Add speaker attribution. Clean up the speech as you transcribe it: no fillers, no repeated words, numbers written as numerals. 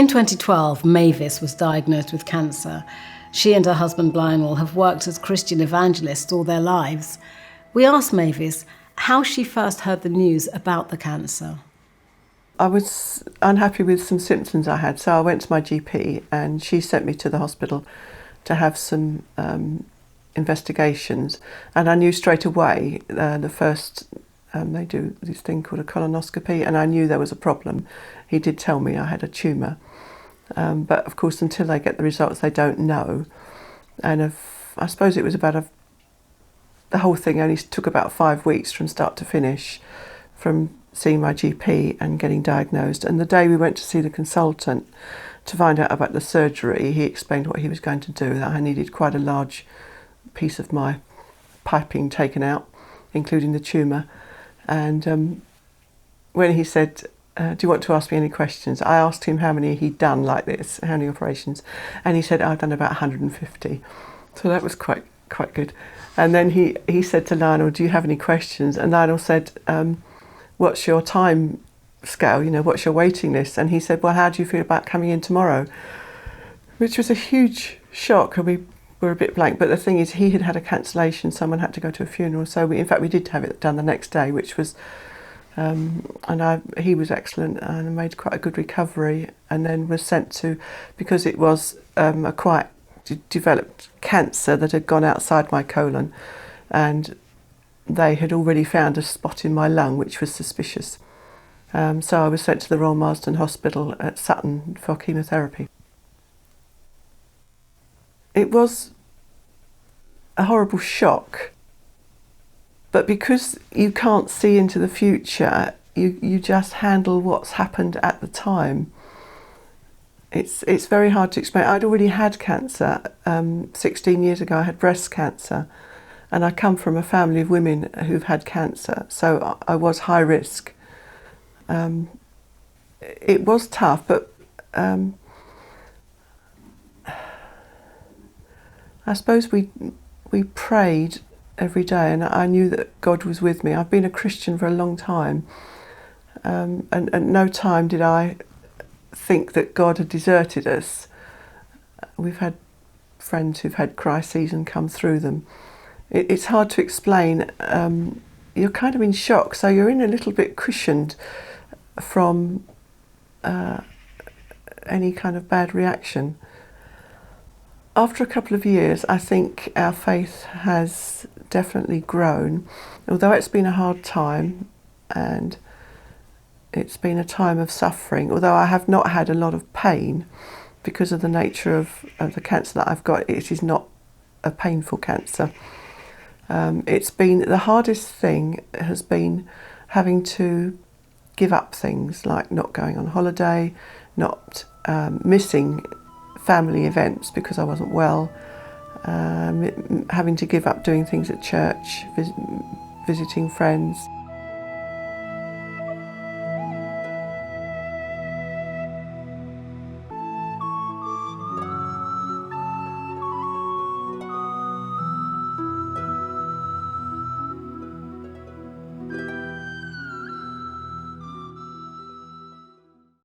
Speaker 1: In 2012, Mavis was diagnosed with cancer. She and her husband Lionel have worked as Christian evangelists all their lives. We asked Mavis how she first heard the news about the cancer.
Speaker 2: I was unhappy with some symptoms I had, so I went to my GP and she sent me to the hospital to have some investigations. And I knew straight away, the first, they do this thing called a colonoscopy, and I knew there was a problem. He did tell me I had a tumour. But of course, until they get the results, they don't know. And I suppose it was about the whole thing only took about 5 weeks from start to finish, from seeing my GP and getting diagnosed. And the day we went to see the consultant to find out about the surgery, he explained what he was going to do, that I needed quite a large piece of my piping taken out, including the tumour. And when he said, do you want to ask me any questions? I asked him how many he'd done like this, how many operations, and he said, I've done about 150. So that was quite good. And then he said to Lionel, do you have any questions? And Lionel said, what's your time scale, what's your waiting list? And he said, well, how do you feel about coming in tomorrow? Which was a huge shock, and we were a bit blank. But the thing is, he had had a cancellation, someone had to go to a funeral, so we did have it done the next day, which was he was excellent and made quite a good recovery, and then was sent to, because it was a quite developed cancer that had gone outside my colon, and they had already found a spot in my lung which was suspicious. So I was sent to the Royal Marsden Hospital at Sutton for chemotherapy. It was a horrible shock. But because you can't see into the future, you just handle what's happened at the time. It's very hard to explain. I'd already had cancer. 16 years ago I had breast cancer, and I come from a family of women who've had cancer, so I was high risk. It was tough, but I suppose we prayed every day, and I knew that God was with me. I've been a Christian for a long time, and at no time did I think that God had deserted us. We've had friends who've had crises and come through them. It's hard to explain. You're kind of in shock, so you're in a little bit cushioned from any kind of bad reaction. After a couple of years, I think our faith has definitely grown, although it's been a hard time and it's been a time of suffering. Although I have not had a lot of pain because of the nature of the cancer that I've got. It is not a painful cancer. It's been, the hardest thing has been having to give up things like not going on holiday, not missing family events because I wasn't well, having to give up doing things at church, visiting friends.